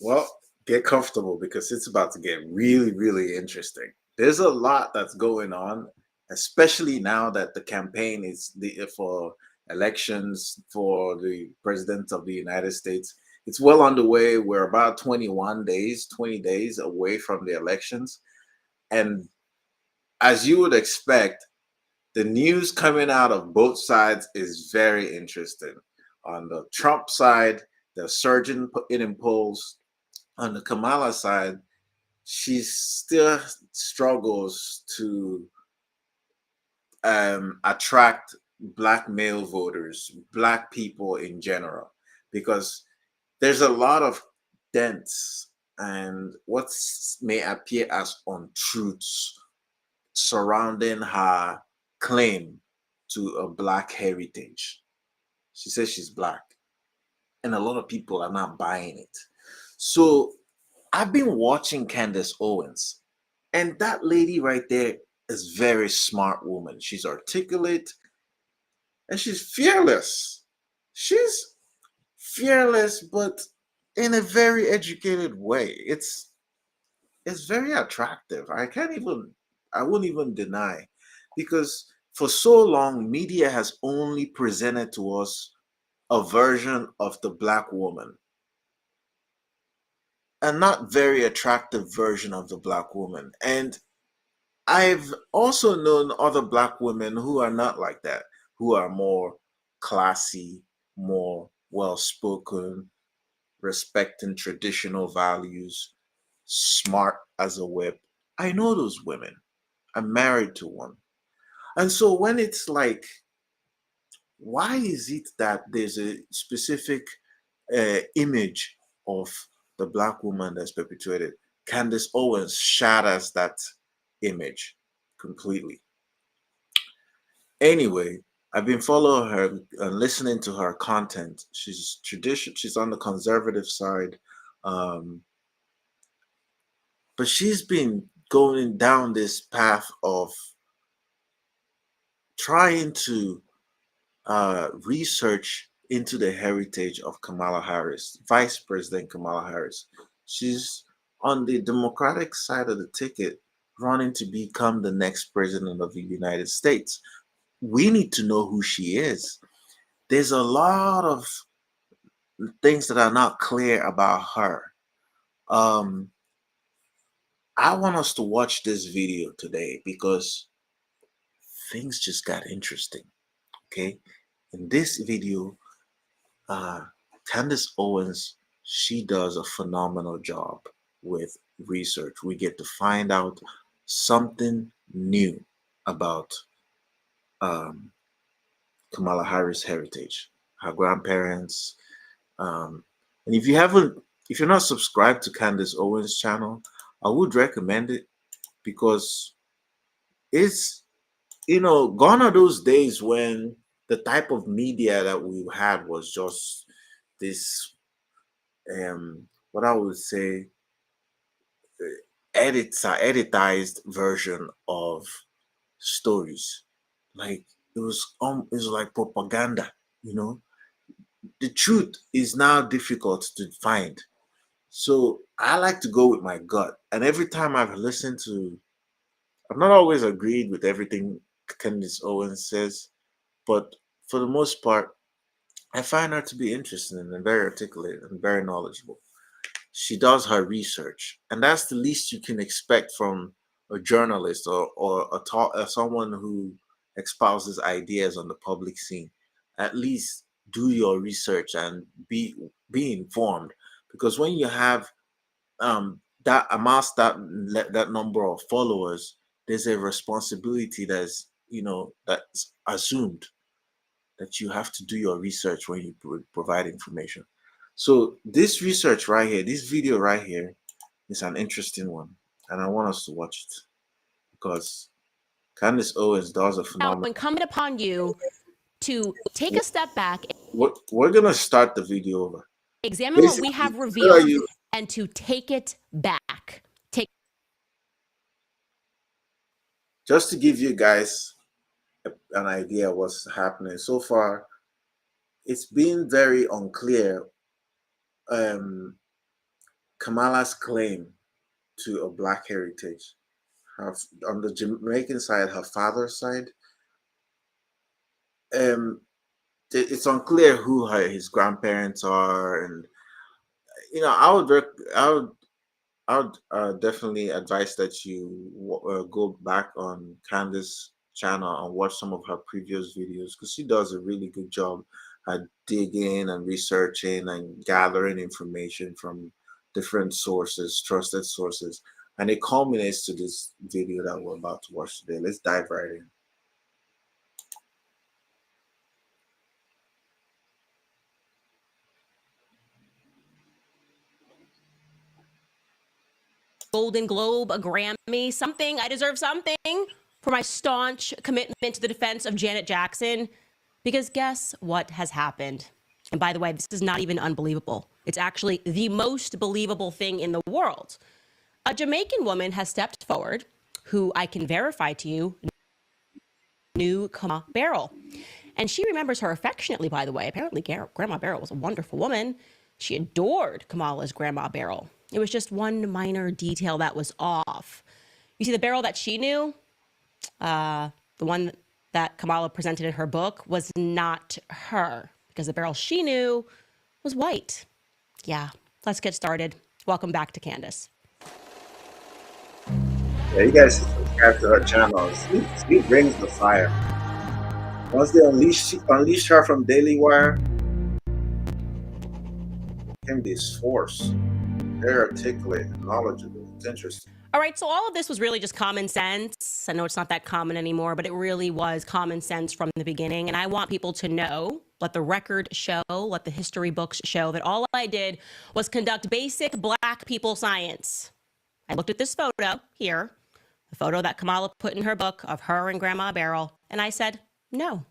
Well, get comfortable because it's about to get really, really interesting. There's a lot that's going on, especially now that the campaign is for elections for the president of the United States. It's well underway. We're about 21 days, 20 days away from the elections. And as you would expect, the news coming out of both sides is very interesting. On the Trump side, they're surging in polls. On the Kamala side, she still struggles to attract black male voters, black people in general, because there's a lot of dents and what may appear as untruths surrounding her claim to a black heritage. She says she's black, and a lot of people are not buying it. So I've been watching Candace Owens, and that lady right there is very smart woman. She's articulate and she's fearless. She's fearless, but in a very educated way. It's very attractive. I wouldn't even deny, because for so long media has only presented to us a version of the black woman, a not very attractive version of the black woman. And I've also known other black women who are not like that, who are more classy, more well spoken, respecting traditional values, smart as a whip. I know those women. I'm married to one. And so when it's like, why is it that there's a specific image of the black woman that's perpetuated? Candace Owens shatters that image completely. Anyway, I've been following her and listening to her content. She's tradition. She's on the conservative side, um, but she's been going down this path of trying to research into the heritage of Kamala Harris, Vice President Kamala Harris. She's on the Democratic side of the ticket, running to become the next president of the United States. We need to know who she is. There's a lot of things that are not clear about her. Um, I want us to watch this video today because things just got interesting. Okay, in this video, uh, Candace Owens, she does a phenomenal job with research. We get to find out something new about um, Kamala Harris' heritage, her grandparents. Um, and if you're not subscribed to Candace Owens' channel, I would recommend it because it's, gone are those days when the type of media that we had was just this, what I would say, editized version of stories. Like it was like propaganda, you know. The truth is now difficult to find. So I like to go with my gut. And every time I've not always agreed with everything Candace Owens says, but for the most part, I find her to be interesting and very articulate and very knowledgeable. She does her research, and that's the least you can expect from a journalist or someone who espouses ideas on the public scene. At least do your research and be informed, because when you have that amass that number of followers, there's a responsibility that's assumed, that you have to do your research when you provide information. So this research right here, this video right here, is an interesting one, and I want us to watch it because Candace Owens does a Now, phenomenal. incumbent upon you to take a step back, We're gonna start the video over. examine what we Basically, have to tell revealed, you, and to take it back. Take just to give you guys an idea of what's happening so far. It's been very unclear. Um, Kamala's claim to a black heritage. Her, on the Jamaican side, her father's side, um, it's unclear who his grandparents are, and I would definitely advise that you go back on Candace's channel and watch some of her previous videos because she does a really good job at digging and researching and gathering information from different sources, trusted sources. And it culminates to this video that we're about to watch today. Let's dive right in. Golden Globe, a Grammy, something. I deserve something for my staunch commitment to the defense of Janet Jackson. Because guess what has happened? And by the way, this is not even unbelievable. It's actually the most believable thing in the world. A Jamaican woman has stepped forward, who I can verify to you, knew Kamala Barrel. And she remembers her affectionately, by the way. Apparently, Grandma Barrel was a wonderful woman. She adored Kamala's Grandma Barrel. It was just one minor detail that was off. You see, the Barrel that she knew, the one that Kamala presented in her book, was not her, because the Barrel she knew was white. Yeah, let's get started. Welcome back to Candace. Yeah, you guys should subscribe to her channel. She brings the fire. Once they unleash her from Daily Wire, came this force. They're articulate and knowledgeable. It's interesting. All right, so all of this was really just common sense. I know it's not that common anymore, but it really was common sense from the beginning. And I want people to know, let the record show, let the history books show that all I did was conduct basic black people science. I looked at this photo here, the photo that Kamala put in her book of her and Grandma Barrel, and I said, no.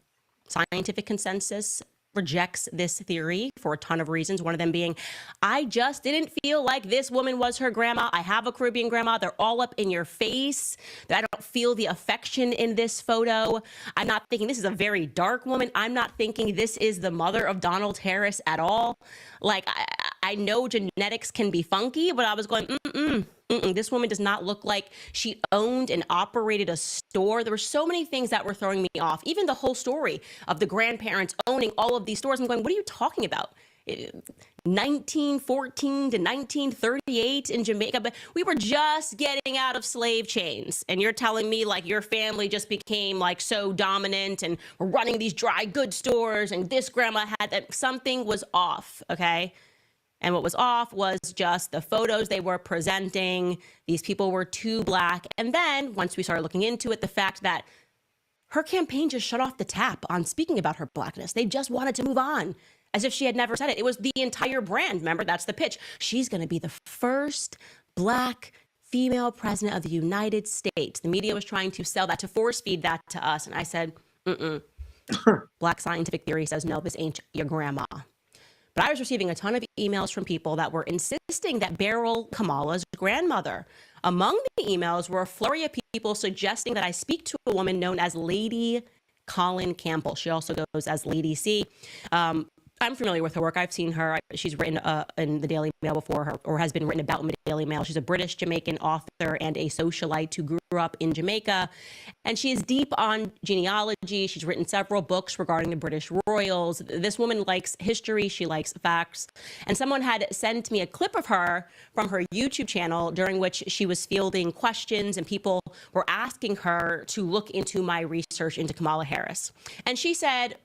Scientific consensus rejects this theory for a ton of reasons. One of them being, I just didn't feel like this woman was her grandma. I have a Caribbean grandma. They're all up in your face. I don't feel the affection in this photo. I'm not thinking this is a very dark woman. I'm not thinking this is the mother of Donald Harris at all. Like, I know genetics can be funky, but I was going, this woman does not look like she owned and operated a store. There were so many things that were throwing me off. Even the whole story of the grandparents owning all of these stores. I'm going, what are you talking about? 1914 to 1938 in Jamaica, but we were just getting out of slave chains. And you're telling me like your family just became like so dominant and we're running these dry goods stores and this grandma had that. Something was off, okay? And what was off was just the photos they were presenting. These people were too black. And then once we started looking into it, the fact that her campaign just shut off the tap on speaking about her blackness. They just wanted to move on as if she had never said it. It was the entire brand. Remember, that's the pitch. She's going to be the first black female president of the United States. The media was trying to sell that, to force feed that to us. And I said, Black scientific theory says, no, this ain't your grandma. But I was receiving a ton of emails from people that were insisting that Beryl Kamala's grandmother. Among the emails were a flurry of people suggesting that I speak to a woman known as Lady Colin Campbell. She also goes as Lady C. I'm familiar with her work. I've seen her. She's written in the Daily Mail before, or has been written about in the Daily Mail. She's a British Jamaican author and a socialite who grew up in Jamaica. And she is deep on genealogy. She's written several books regarding the British royals. This woman likes history. She likes facts. And someone had sent me a clip of her from her YouTube channel during which she was fielding questions and people were asking her to look into my research into Kamala Harris. And she said,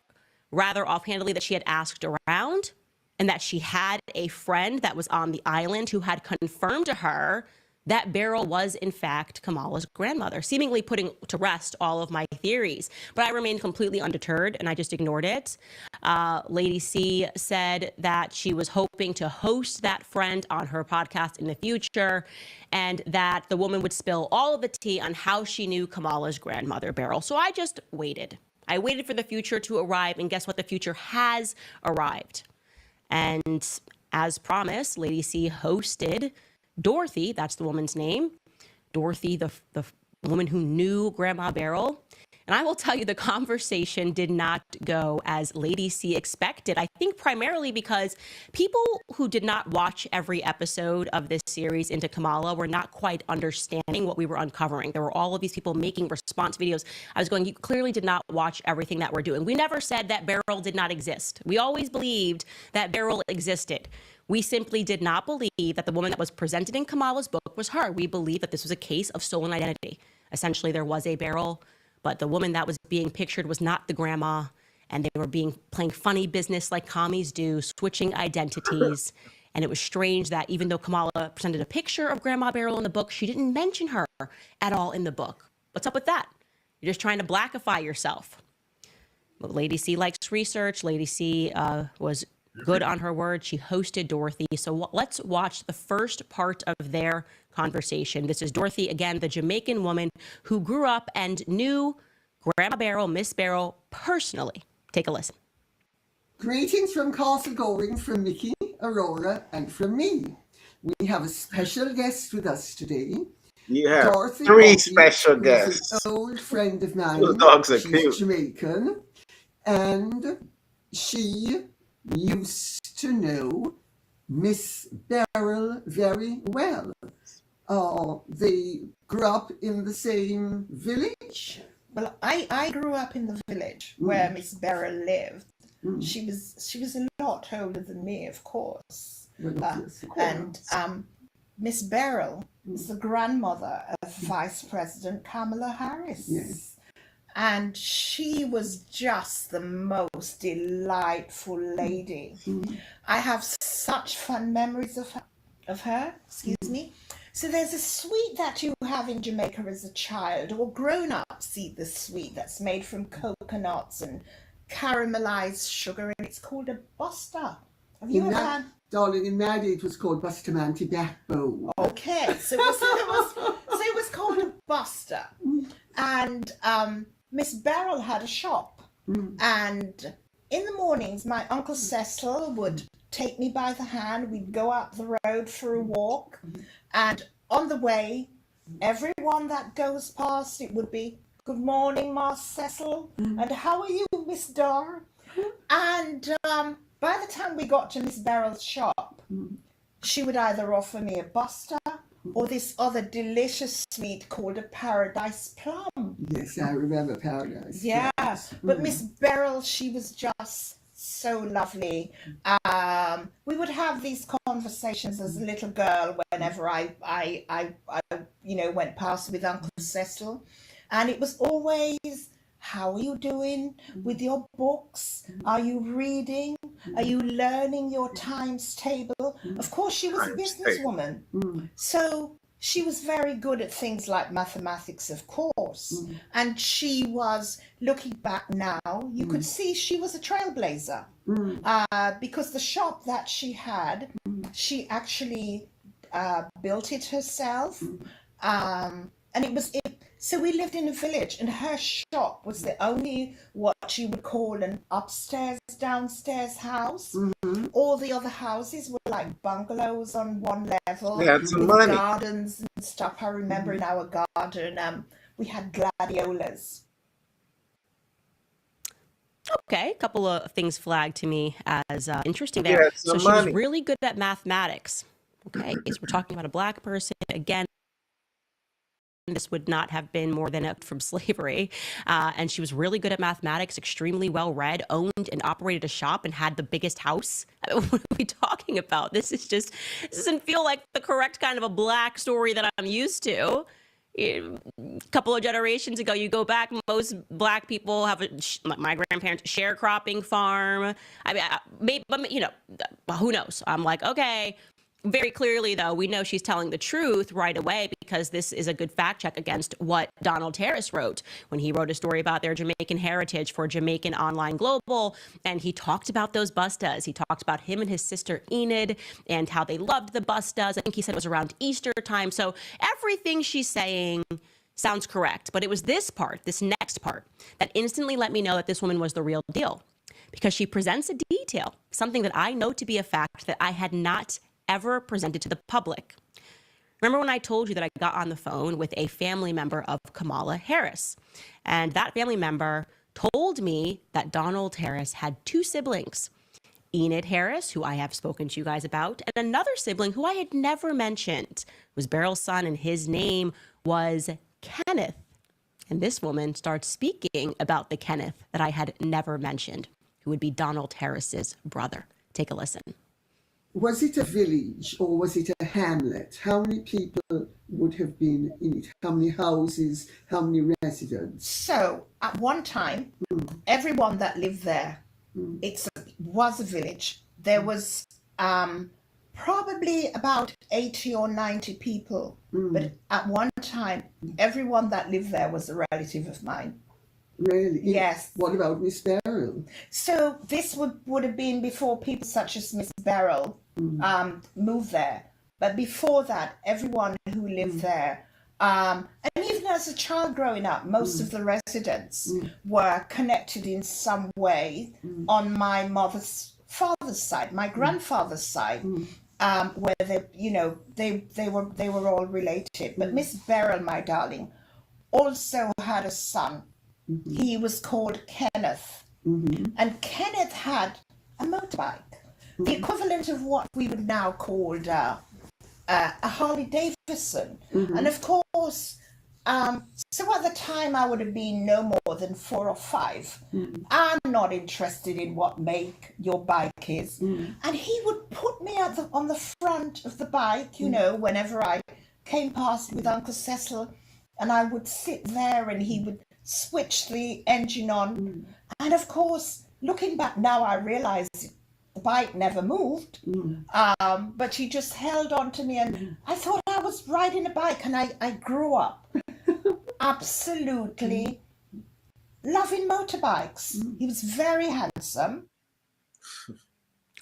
rather offhandedly, that she had asked around and that she had a friend that was on the island who had confirmed to her that Beryl was, in fact, Kamala's grandmother, seemingly putting to rest all of my theories. But I remained completely undeterred, and I just ignored it. Lady C said that she was hoping to host that friend on her podcast in the future, and that the woman would spill all of the tea on how she knew Kamala's grandmother, Beryl. So I just waited. I waited for the future to arrive, and guess what? The future has arrived. And as promised, Lady C hosted Dorothy, that's the woman's name, Dorothy, the woman who knew Grandma Beryl. And I will tell you, the conversation did not go as Lady C expected. I think primarily because people who did not watch every episode of this series into Kamala were not quite understanding what we were uncovering. There were all of these people making response videos. I was going, you clearly did not watch everything that we're doing. We never said that Beryl did not exist. We always believed that Beryl existed. We simply did not believe that the woman that was presented in Kamala's book was her. We believed that this was a case of stolen identity. Essentially, there was a Beryl, but the woman that was being pictured was not the grandma, and they were playing funny business like commies do, switching identities. And it was strange that even though Kamala presented a picture of Grandma Beryl in the book, she didn't mention her at all in the book. What's up with that? You're just trying to blackify yourself. Well, Lady C likes research. Lady C was good on her word. She hosted Dorothy. So let's watch the first part of their conversation. This is Dorothy, again, the Jamaican woman who grew up and knew Grandma Beryl, Miss Beryl, personally. Take a listen. Greetings from Castle Goring, from Mickey, Aurora, and from me. We have a special guest with us today. You have Dorothy three Bobby, special who's guests. an old friend of mine. Those dogs are She's cute. Jamaican, and she used to know Miss Beryl very well. They grew up in the same village. Well, I grew up in the village where Miss Beryl lived. She was a lot older than me, of course. And Miss Beryl is the grandmother of Vice President Kamala Harris. Yes. And she was just the most delightful lady. I have such fun memories of her. Excuse me. So there's a sweet that you have in Jamaica as a child, or grown-ups eat this sweet that's made from coconuts and caramelized sugar, and it's called a buster. Have you ever had? Darling, in my day it was called Bustamante Backbone. Okay, so it was called a buster. And Miss Beryl had a shop. And in the mornings, my Uncle Cecil would take me by the hand. We'd go up the road for a walk. And on the way, everyone that goes past, it would be, "Good morning, Mas Cecil. And how are you, Miss Dar?" And by the time we got to Miss Beryl's shop, she would either offer me a buster or this other delicious sweet called a paradise plum. Yes, I remember Paradise. Yeah, but Miss Beryl, she was just so lovely. We would have these conversations as a little girl whenever I went past with Uncle Cecil, and it was always, "How are you doing with your books? Are you reading? Are you learning your times table?" Of course, she was a businesswoman, so she was very good at things like mathematics, of course. And she was, looking back now, you could see she was a trailblazer, because the shop that she had, she actually built it herself. And so we lived in a village, and her shop was the only what you would call an upstairs, downstairs house. All the other houses were like bungalows on one level. They had some with money. gardens and stuff. I remember in our garden, we had gladiolas. Okay, a couple of things flagged to me as interesting Yeah, there. some So she was money. really good at mathematics. Okay, so we're talking about a black person. Again, this would not have been more than from slavery. And she was really good at mathematics, extremely well read, owned and operated a shop, and had the biggest house. I mean, what are we talking about? This doesn't feel like the correct kind of a black story that I'm used to. A couple of generations ago, you go back, most black people have my grandparents' sharecropping farm. I mean, maybe, who knows? I'm like, okay. Very clearly, though, we know she's telling the truth right away, because this is a good fact check against what Donald Terrace wrote when he wrote a story about their Jamaican heritage for Jamaican Online Global. And he talked about those bustas. He talked about him and his sister Enid and how they loved the bustas. I think he said it was around Easter time. So everything she's saying sounds correct. But it was this next part, that instantly let me know that this woman was the real deal, because she presents a detail, something that I know to be a fact that I had not ever presented to the public. Remember when I told you that I got on the phone with a family member of Kamala Harris? And that family member told me that Donald Harris had two siblings, Enid Harris, who I have spoken to you guys about, and another sibling who I had never mentioned. It was Beryl's son, and his name was Kenneth. And this woman starts speaking about the Kenneth that I had never mentioned, who would be Donald Harris's brother. Take a listen. Was it a village or was it a hamlet? How many people would have been in it? How many houses? How many residents? So at one time, everyone that lived there, was a village. There was probably about 80 or 90 people. But at one time, everyone that lived there was a relative of mine. Really? Yes. What about Miss Beryl? So this would have been before people such as Miss Beryl moved there. But before that, everyone who lived there, and even as a child growing up, most of the residents were connected in some way on my father's side, my grandfather's side, where they were all related. But Miss Beryl, my darling, also had a son. He was called Kenneth, and Kenneth had a motorbike, the equivalent of what we would now call a Harley Davidson. And of course, so at the time I would have been no more than 4 or 5. I'm not interested in what make your bike is. And he would put me on the front of the bike, whenever I came past with Uncle Cecil, and I would sit there and he would switch the engine on. And of course, looking back now, I realize the bike never moved, but he just held on to me, and I thought I was riding a bike, and I grew up absolutely loving motorbikes. He was very handsome.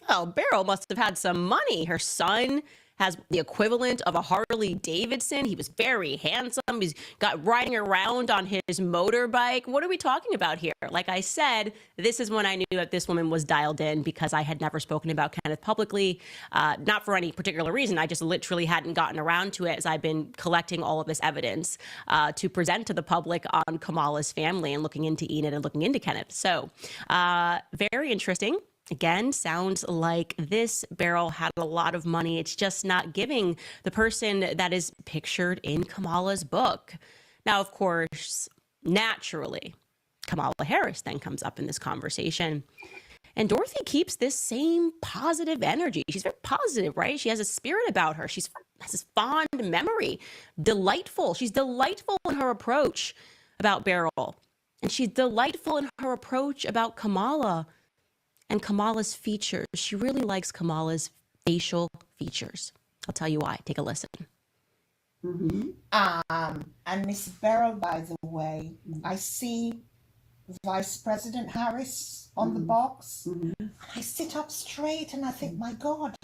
Well, Beryl must have had some money. Her son has the equivalent of a Harley Davidson. He was very handsome. He's got riding around on his motorbike. What are we talking about here? Like I said, this is when I knew that this woman was dialed in, because I had never spoken about Kenneth publicly, not for any particular reason. I just literally hadn't gotten around to it, as I've been collecting all of this evidence to present to the public on Kamala's family and looking into Enid and looking into Kenneth. So very interesting. Again, sounds like this Beryl had a lot of money. It's just not giving the person that is pictured in Kamala's book. Now, of course, naturally, Kamala Harris then comes up in this conversation. And Dorothy keeps this same positive energy. She's very positive, right? She has a spirit about her. She has this fond memory. Delightful. She's delightful in her approach about Beryl. And she's delightful in her approach about Kamala. And Kamala's features. She really likes Kamala's facial features. I'll tell you why. Take a listen. And Miss Beryl, by the way, I see Vice President Harris on the box. I sit up straight and I think, my God,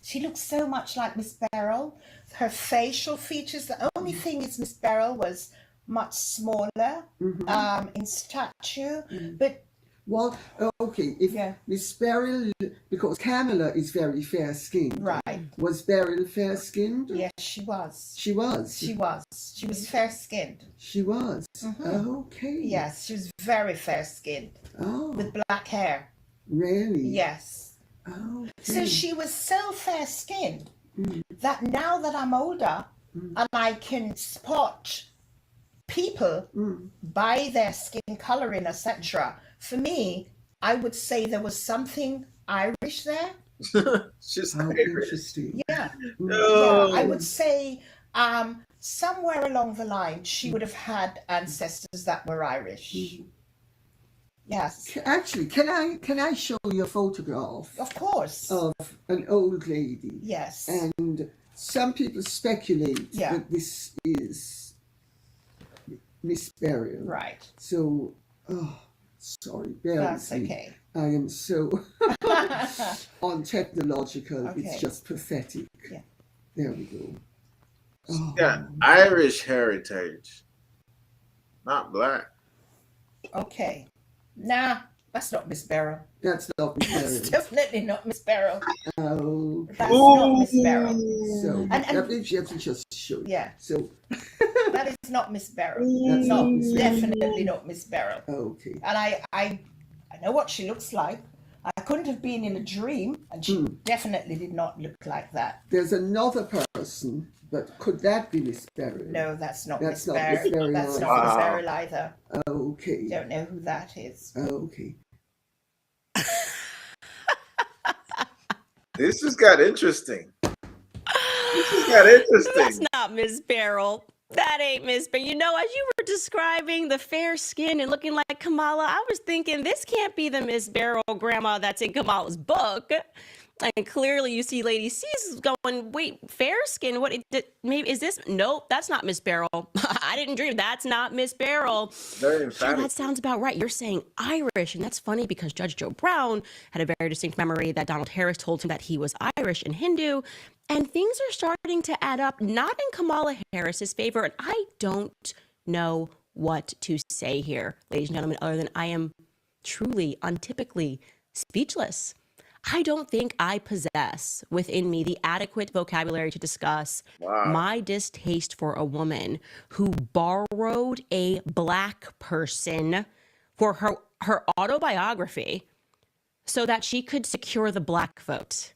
she looks so much like Miss Beryl. Her facial features, the only thing is Miss Beryl was much smaller in stature, but Well, okay, if Miss Beryl, because Kamala is very fair-skinned. right. Was Beryl fair-skinned? Yes, she was. She was? She was. She was fair-skinned. She was? Okay. Yes, she was very fair-skinned Oh, with black hair. really? Yes. Okay. So she was so fair-skinned that now that I'm older and I can spot people by their skin coloring, etc., for me, I would say there was something Irish there. She's How Irish. interesting. Yeah. No. Yeah, I would say somewhere along the line she would have had ancestors that were Irish. Yes, Actually, can I show you a photograph of course. of an old lady? Yes. And some people speculate that this is Miss Beryl. Right. So, sorry, bear That's with me. okay. I am so untechnological. Okay. It's just pathetic. Yeah. There we go. Oh. Yeah, Irish heritage, not black. Okay. Now, That's not Miss Beryl. That's not Miss That's Beryl. definitely not Miss Beryl. Oh, That's not Miss Beryl. so And that means you have to just show it. yeah, So that is not Miss Beryl. that's not Miss Beryl. Definitely not Miss Beryl. Okay. And I know what she looks like. I couldn't have been in a dream, and she definitely did not look like that. There's another person, but could that be Miss Beryl? No, that's not That's Miss not Miss Beryl. Beryl. That's not Wow. Miss Beryl either. Okay. Don't know who that is. Okay. This just got interesting. This just got That's interesting. not Miss Beryl. That ain't Miss Beryl. You know, as you were describing the fair skin and looking like Kamala, I was thinking this can't be the Miss Beryl grandma that's in Kamala's book. And clearly you see Lady C's going, wait, fair skin? What? Maybe is this? Nope, that's not Miss Beryl. I didn't dream. That's not Miss Beryl. Very Yeah, emphatic. that sounds about right. You're saying Irish, and that's funny because Judge Joe Brown had a very distinct memory that Donald Harris told him that he was Irish and Hindu, and things are starting to add up, not in Kamala Harris's favor, and I don't know what to say here, ladies and gentlemen, other than I am truly, untypically speechless. I don't think I possess within me the adequate vocabulary to discuss my distaste for a woman who borrowed a Black person for her autobiography so that she could secure the Black vote.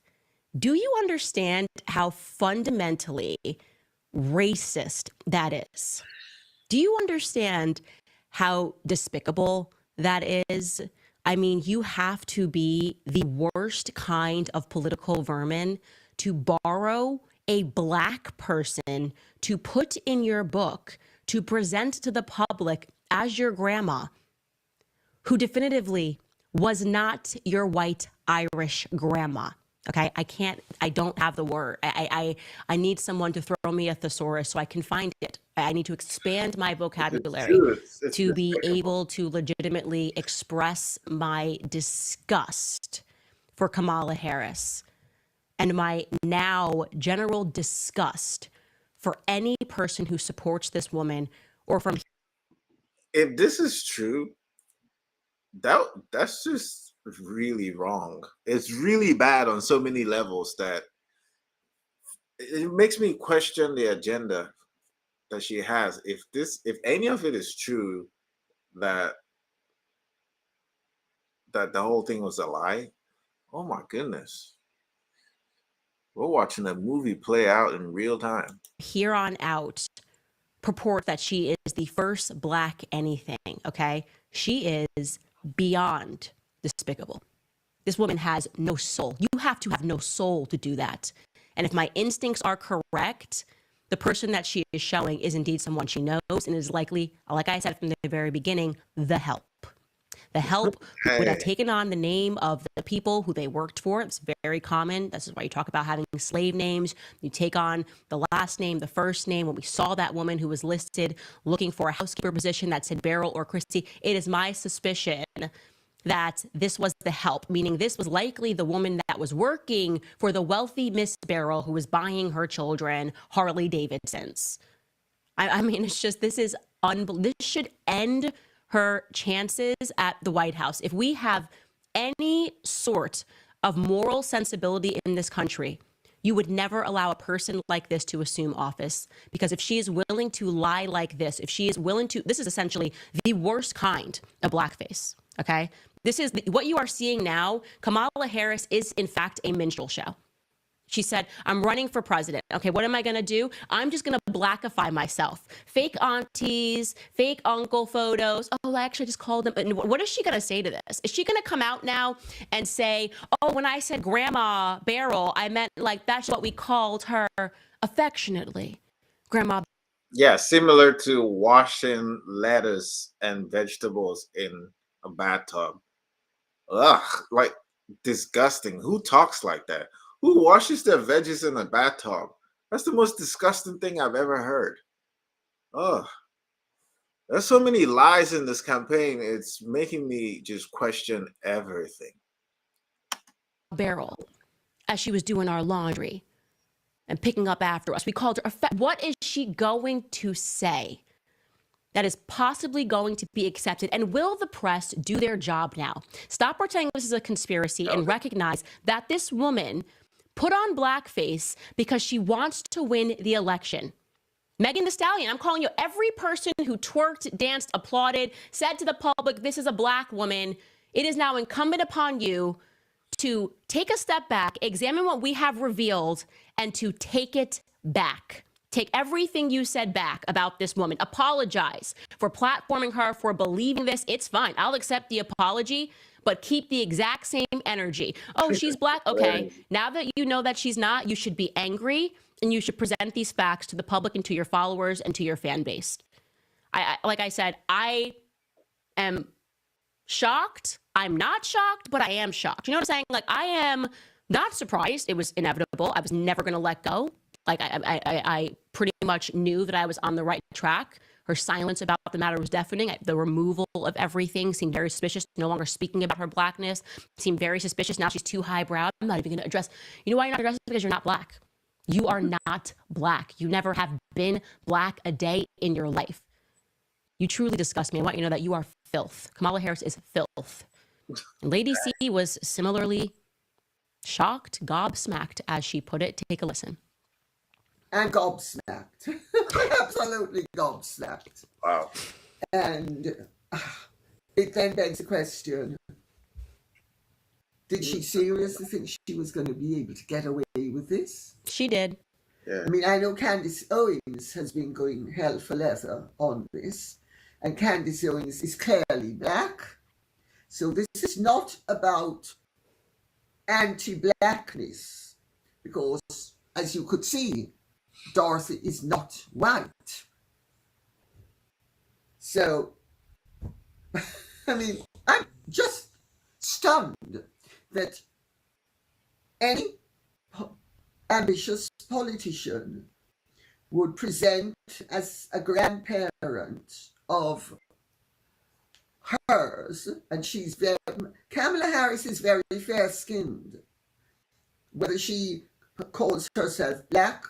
Do you understand how fundamentally racist that is? Do you understand how despicable that is? I mean, you have to be the worst kind of political vermin to borrow a Black person to put in your book to present to the public as your grandma, who definitively was not your white Irish grandma. Okay, I don't have the word. I need someone to throw me a thesaurus so I can find it. I need to expand my vocabulary It's to be despicable. able to legitimately express my disgust for Kamala Harris and my now general disgust for any person who supports this woman or from. If this is true, that's just really wrong. It's really bad on so many levels that it makes me question the agenda that she has. If any of it is true, that the whole thing was a lie, oh my goodness. We're watching a movie play out in real time. Here on out purport that she is the first Black anything, okay? She is beyond despicable. This woman has no soul. You have to have no soul to do that. And if my instincts are correct, the person that she is showing is indeed someone she knows and is likely, like I said from the very beginning, the help. The help who would have taken on the name of the people who they worked for. It's very common. This is why you talk about having slave names. You take on the last name, the first name. When we saw that woman who was listed looking for a housekeeper position that said Beryl or Christie, it is my suspicion that this was the help, meaning this was likely the woman that was working for the wealthy Miss Beryl who was buying her children Harley Davidsons. I mean, it's just, this is unbelievable. This should end her chances at the White House. If we have any sort of moral sensibility in this country, you would never allow a person like this to assume office, because if she is willing to lie like this, if she is willing to, this is essentially the worst kind of blackface, okay? This is what you are seeing now. Kamala Harris is in fact a minstrel show. She said, I'm running for president. Okay, what am I going to do? I'm just going to blackify myself. Fake aunties, fake uncle photos. Oh, I actually just called them. And what is she going to say to this? Is she going to come out now and say, oh, when I said Grandma Beryl, I meant like that's what we called her affectionately, Grandma. Yeah, similar to washing lettuce and vegetables in a bathtub. Ugh, like disgusting. Who talks like that? Who washes their veggies in a bathtub? That's the most disgusting thing I've ever heard. Ugh. There's so many lies in this campaign. It's making me just question everything. Beryl, as she was doing our laundry and picking up after us. We called her. What is she going to say that is possibly going to be accepted? And will the press do their job now? Stop pretending this is a conspiracy and recognize that this woman put on blackface because she wants to win the election. Megan Thee Stallion, I'm calling you, every person who twerked, danced, applauded, said to the public, this is a black woman. It is now incumbent upon you to take a step back, examine what we have revealed, and to take it back. Take everything you said back about this woman. Apologize for platforming her, for believing this. It's fine. I'll accept the apology, but keep the exact same energy. Oh, she's black. Okay. Now that you know that she's not, you should be angry and you should present these facts to the public and to your followers and to your fan base. Like I said, I am shocked. I'm not shocked, but I am shocked. You know what I'm saying? Like, I am not surprised. It was inevitable. I was never going to let go. Like, I pretty much knew that I was on the right track. Her silence about the matter was deafening. The removal of everything seemed very suspicious. No longer speaking about her blackness seemed very suspicious. Now she's too highbrow. I'm not even going to address. You know why you're not addressing? Because you're not black. You are not black. You never have been black a day in your life. You truly disgust me. I want you to know that you are filth. Kamala Harris is filth. And Lady C was similarly shocked, gobsmacked, as she put it. Take a listen. And gobsmacked. Absolutely gobsmacked. Wow. And it then begs the question, did she seriously think she was going to be able to get away with this? She did. Yeah. I mean, I know Candace Owens has been going hell for leather on this, and Candace Owens is clearly black. So this is not about anti-blackness, because, as you could see, Dorothy is not white. So, I mean, I'm just stunned that any ambitious politician would present as a grandparent of hers, and she's very, Kamala Harris is very fair-skinned. Whether she calls herself black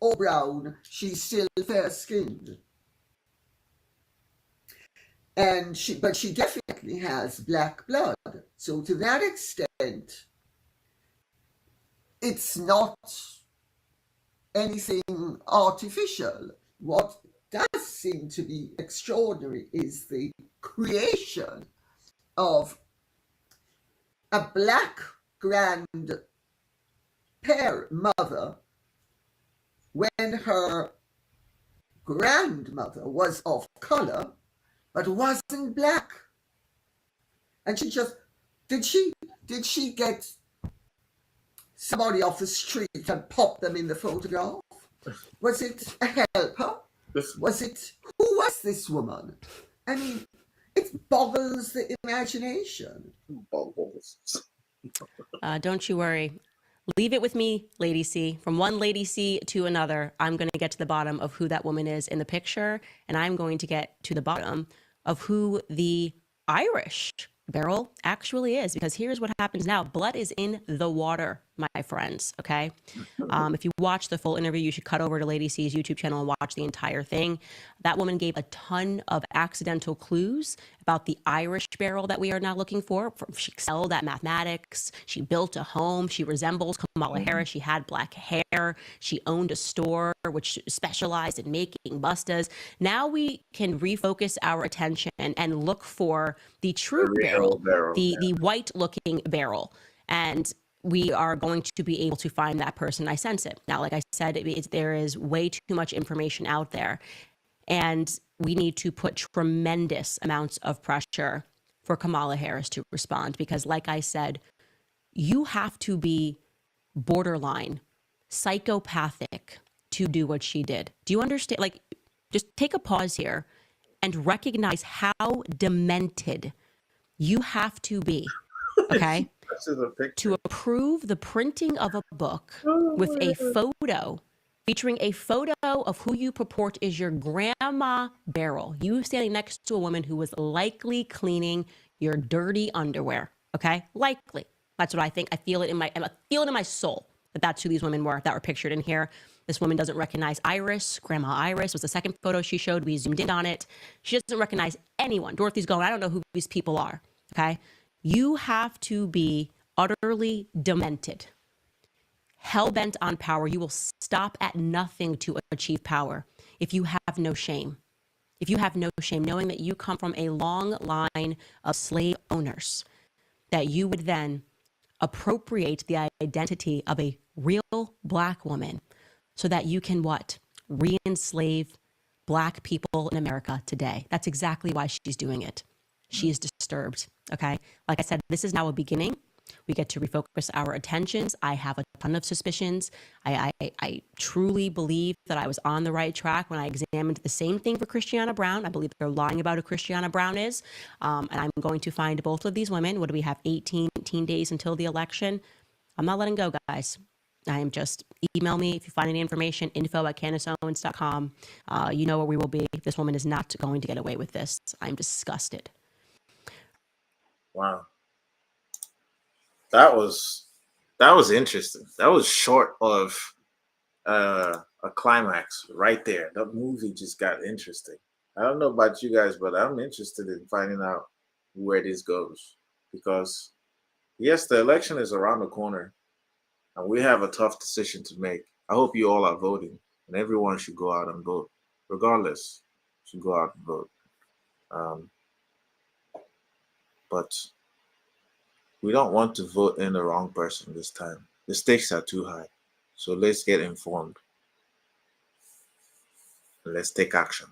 or brown, she's still fair-skinned. And but she definitely has black blood. So to that extent, it's not anything artificial. What does seem to be extraordinary is the creation of a black grandmother when her grandmother was of color but wasn't black. And she just, did she get somebody off the street and pop them in the photograph? Was it a helper? Who was this woman? I mean, it boggles the imagination. Don't you worry. Leave it with me, Lady C. From one Lady C to another, I'm going to get to the bottom of who that woman is in the picture, and I'm going to get to the bottom of who the Irish barrel actually is, because here's what happens now. Blood is in the water, my friends, okay? If you watch the full interview, you should cut over to Lady C's YouTube channel and watch the entire thing. That woman gave a ton of accidental clues about the Irish barrel that we are now looking for. She excelled at mathematics. She built a home. She resembles Kamala Harris. She had black hair. She owned a store which specialized in making bustas. Now we can refocus our attention and look for the true barrel, the white-looking barrel. And we are going to be able to find that person. I sense it. Now, like I said, there is way too much information out there. And we need to put tremendous amounts of pressure for Kamala Harris to respond. Because like I said, you have to be borderline psychopathic to do what she did. Do you understand? Like, just take a pause here and recognize how demented you have to be, okay, to approve the printing of a book with a photo featuring a photo of who you purport is your grandma barrel. You standing next to a woman who was likely cleaning your dirty underwear, okay? Likely. That's what I think. I feel it in my soul. that that's who these women were that were pictured in here. This woman doesn't recognize Iris. Grandma Iris was the second photo she showed. We zoomed in on it. She doesn't recognize anyone. Dorothy's going, I don't know who these people are. Okay. You have to be utterly demented, hell-bent on power. You will stop at nothing to achieve power if you have no shame. If you have no shame, knowing that you come from a long line of slave owners, that you would then appropriate the identity of a real Black woman so that you can what? Re-enslave Black people in America today. That's exactly why she's doing it. She is disturbed, okay? Like I said, this is now a beginning. We get to refocus our attentions. I have a ton of suspicions. I truly believe that I was on the right track when I examined the same thing for Christiana Brown. I believe they're lying about who Christiana Brown is. And I'm going to find both of these women. What do we have, 18 days until the election? I'm not letting go, guys. I am just, email me if you find any information, info@CandaceOwens.com. You know where we will be. This woman is not going to get away with this. I'm disgusted. Wow. That was interesting. That was short of a climax right there. The movie just got interesting. I don't know about you guys, but I'm interested in finding out where this goes, because yes, the election is around the corner and we have a tough decision to make. I hope you all are voting, and everyone should go out and vote, regardless. Should go out and vote. But we don't want to vote in the wrong person this time. The stakes are too high. So let's get informed. Let's take action.